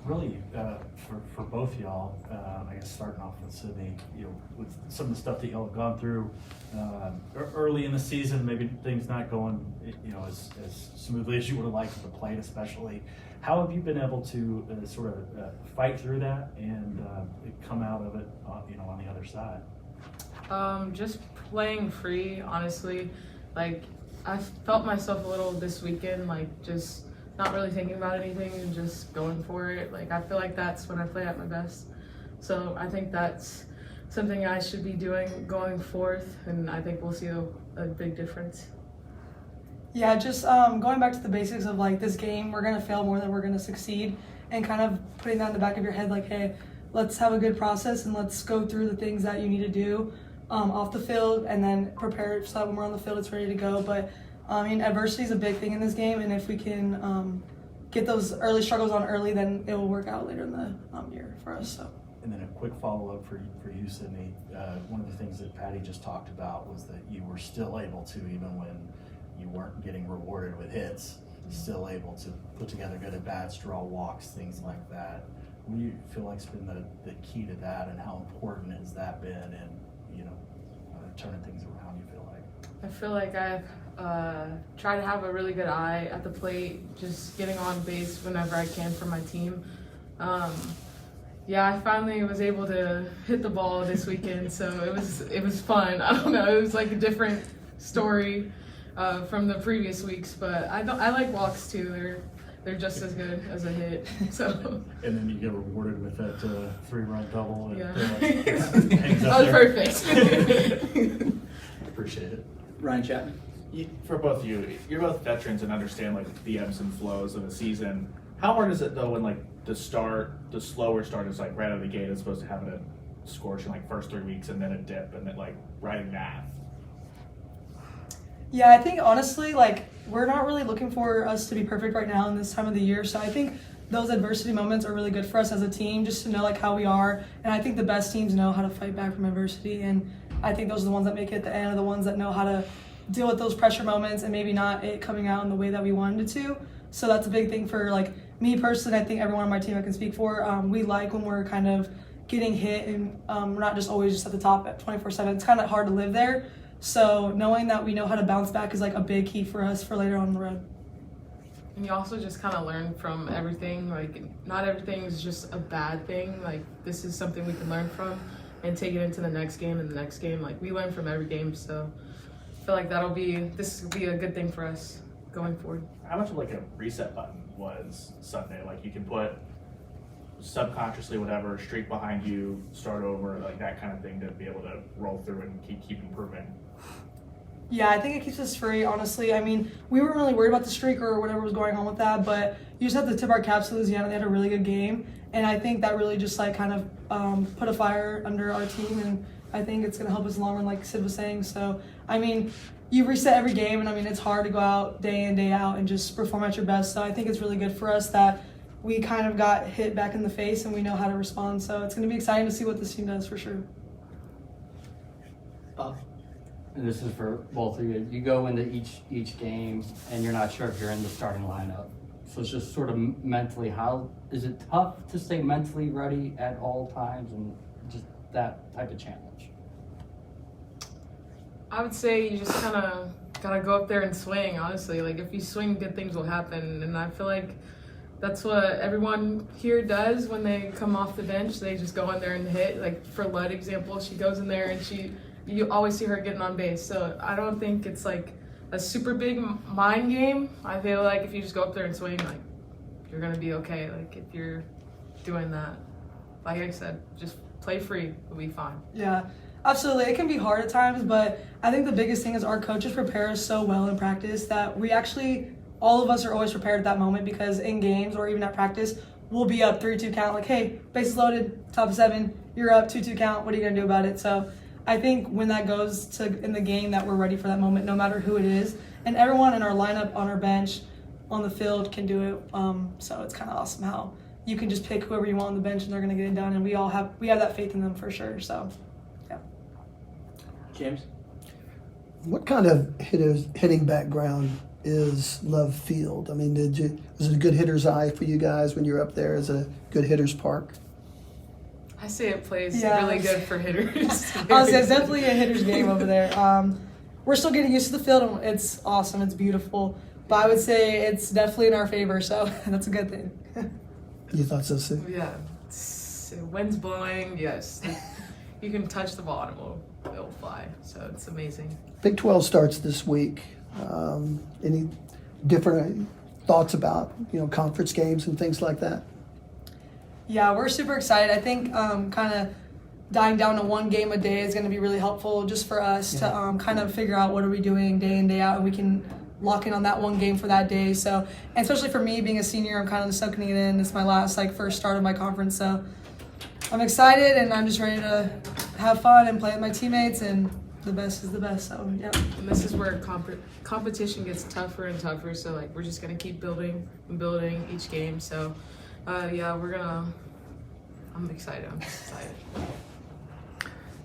really, for both y'all, I guess starting off with Cydney, with some of the stuff that y'all have gone through early in the season, maybe things not going, as smoothly as you would have liked with the plate, especially. How have you been able to sort of fight through that and come out of it, on the other side? Just playing free, honestly. Like, I felt myself a little this weekend, like just not really thinking about anything and just going for it. Like, I feel like that's when I play at my best. So I think that's something I should be doing going forth, and I think we'll see a big difference. Yeah, just going back to the basics of like this game, we're gonna fail more than we're gonna succeed, and kind of putting that in the back of your head, like, hey, let's have a good process and let's go through the things that you need to do off the field, and then prepare so that when we're on the field, it's ready to go. But adversity is a big thing in this game, and if we can get those early struggles on early, then it will work out later in the year for us. So. And then a quick follow-up for you, Cydney. One of the things that Patty just talked about was that you were still able to, even when you weren't getting rewarded with hits, still able to put together good at-bats, draw walks, things like that. What do you feel like's been the key to that, and how important has that been in, turning things around, you feel like? I feel like I've tried to have a really good eye at the plate, just getting on base whenever I can for my team. I finally was able to hit the ball this weekend, so it was fun. I don't know, it was like a different story from the previous weeks, but I like walks too. They're just as good as a hit. So. And then you get rewarded with that 3-run double. And, yeah. That was perfect. Appreciate it. Ryan Chapman. For both of you, you're both veterans and understand like the ebbs and flows of a season. How hard is it though when like the slower start is like right out of the gate as opposed to having a scorch in like first 3 weeks and then a dip and then like riding that? Yeah, I think honestly, like, we're not really looking for us to be perfect right now in this time of the year. So I think those adversity moments are really good for us as a team, just to know like how we are. And I think the best teams know how to fight back from adversity. And I think those are the ones that make it at the end, are the ones that know how to deal with those pressure moments and maybe not it coming out in the way that we wanted it to. So that's a big thing for like me personally. I think everyone on my team I can speak for. We like when we're kind of getting hit and we're not just always just at the top at 24/7. It's kind of hard to live there. So knowing that we know how to bounce back is like a big key for us for later on the road. And you also just kind of learn from everything. Like, not everything is just a bad thing. Like, this is something we can learn from and take it into the next game and the next game. Like, we learn from every game, so I feel like this will be a good thing for us going forward. How much of like a reset button was Sunday? Like, you can put subconsciously whatever streak behind you, start over, like that kind of thing, to be able to roll through and keep improving. Yeah, I think it keeps us free, honestly. I mean, we weren't really worried about the streak or whatever was going on with that, but you just have to tip our caps to Louisiana. They had a really good game, and I think that really just like kind of put a fire under our team, and I think it's going to help us in the long run, like Sid was saying. So, I mean, you reset every game, and I mean, it's hard to go out day in, day out and just perform at your best. So I think it's really good for us that we kind of got hit back in the face and we know how to respond. So it's going to be exciting to see what this team does for sure. And this is for both of you. You go into each game and you're not sure if you're in the starting lineup. So it's just sort of mentally, how is it tough to stay mentally ready at all times, and just that type of challenge? I would say you just kind of gotta go up there and swing, honestly. Like, if you swing, good things will happen. And I feel like that's what everyone here does when they come off the bench. They just go in there and hit. Like, for Lud example, she goes in there and you always see her getting on base. So I don't think it's like a super big mind game. I feel like if you just go up there and swing, like, you're gonna be okay. Like, if you're doing that, like I said, just play free, you'll be fine. Yeah, absolutely. It can be hard at times, but I think the biggest thing is our coaches prepare us so well in practice that we actually, all of us are always prepared at that moment, because in games or even at practice, we'll be up 3-2 count, like, hey, bases loaded, top of 7, you're up 2-2 count, what are you gonna do about it? So I think when that goes to in the game, that we're ready for that moment, no matter who it is. And everyone in our lineup, on our bench, on the field can do it. So it's kind of awesome how you can just pick whoever you want on the bench and they're going to get it done. And we have that faith in them for sure. So, yeah. James? What kind of hitting background is Love Field? I mean, was it a good hitter's eye for you guys when you were up there? Is it a good hitter's park? I say it plays Yeah. really good for hitters. Honestly, it's definitely a hitter's game over there. We're still getting used to the field, and it's awesome. It's beautiful. But I would say it's definitely in our favor, so that's a good thing. You thought so, Sue? Yeah, wind's blowing. Yes, you can touch the ball and it'll fly. So it's amazing. Big 12 starts this week. Any different thoughts about, conference games and things like that? Yeah, we're super excited. I think kind of dying down to one game a day is going to be really helpful just for us to kind of figure out what are we doing day in, day out, and we can lock in on that one game for that day. So, and especially for me being a senior, I'm kind of soaking it in. It's my last first start of my conference, so I'm excited and I'm just ready to have fun and play with my teammates, and the best is the best. So yeah. And this is where competition gets tougher and tougher. So we're just gonna keep building and building each game. So yeah, I'm excited. I'm excited.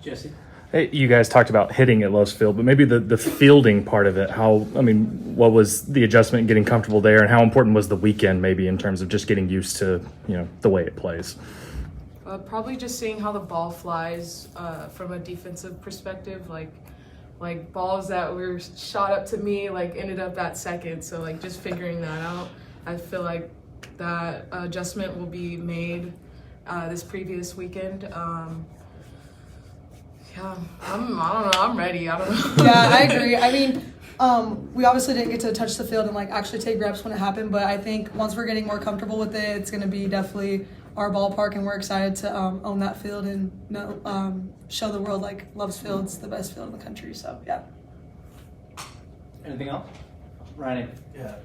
Jesse? Hey, you guys talked about hitting at Lowe's Field, but maybe the fielding part of it, what was the adjustment, getting comfortable there, and how important was the weekend maybe in terms of just getting used to, the way it plays? Probably just seeing how the ball flies from a defensive perspective, like balls that were shot up to me ended up at second. So just figuring that out, I feel like that adjustment will be made this previous weekend. Yeah, I don't know. I'm ready. I don't know. Yeah, I agree. I mean, we obviously didn't get to touch the field and actually take reps when it happened, but I think once we're getting more comfortable with it, it's going to be definitely our ballpark, and we're excited to own that field and show the world Love's Field's the best field in the country. So yeah. Anything else? Ryan? Yeah,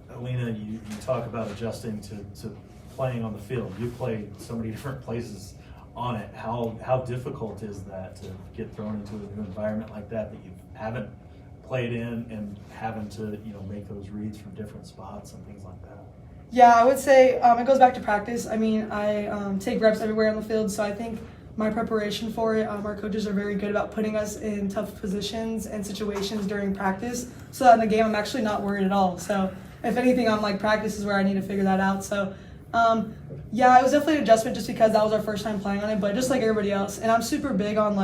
Alynah, you talk about adjusting to playing on the field. You played so many different places on it. How difficult is that to get thrown into a new environment like that you haven't played in, and having to make those reads from different spots and things like that? Yeah, I would say it goes back to practice. I mean, I take reps everywhere on the field, so I think my preparation for it, our coaches are very good about putting us in tough positions and situations during practice, so that in the game I'm actually not worried at all. So if anything, I'm practice is where I need to figure that out. So yeah, it was definitely an adjustment just because that was our first time playing on it, but just like everybody else. And I'm super big on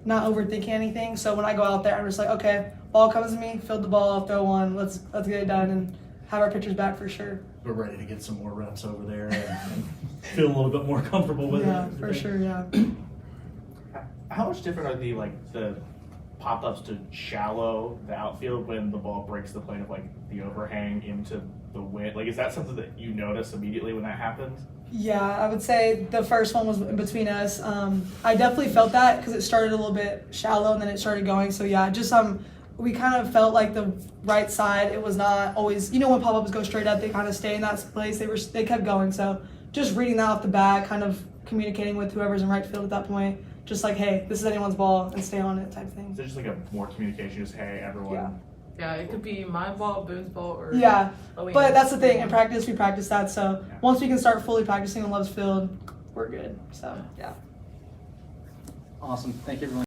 not overthinking anything. So when I go out there, I'm just okay, ball comes to me, field the ball, throw one, let's get it done and have our pitchers back for sure. We're ready to get some more reps over there and feel a little bit more comfortable with it. Yeah, for sure, yeah. How much different are the pop-ups to shallow the outfield when the ball breaks the plane of the overhang into the wind? Is that something that you notice immediately when that happens? Yeah, I would say the first one was in between us. I definitely felt that because it started a little bit shallow and then it started going. So yeah, just we kind of felt the right side. It was not always, when pop-ups go straight up, they kind of stay in that place. They kept going. So just reading that off the bat, kind of communicating with whoever's in right field at that point, just hey, this is anyone's ball and stay on it type thing. Is there just a more communication, just hey, everyone? Yeah. Yeah, it could be my ball, Boone's ball, or Yeah, Alynah's. but that's the thing. In practice, we practice that. So once we can start fully practicing on Love's Field, we're good. So yeah. Awesome. Thank you, everyone.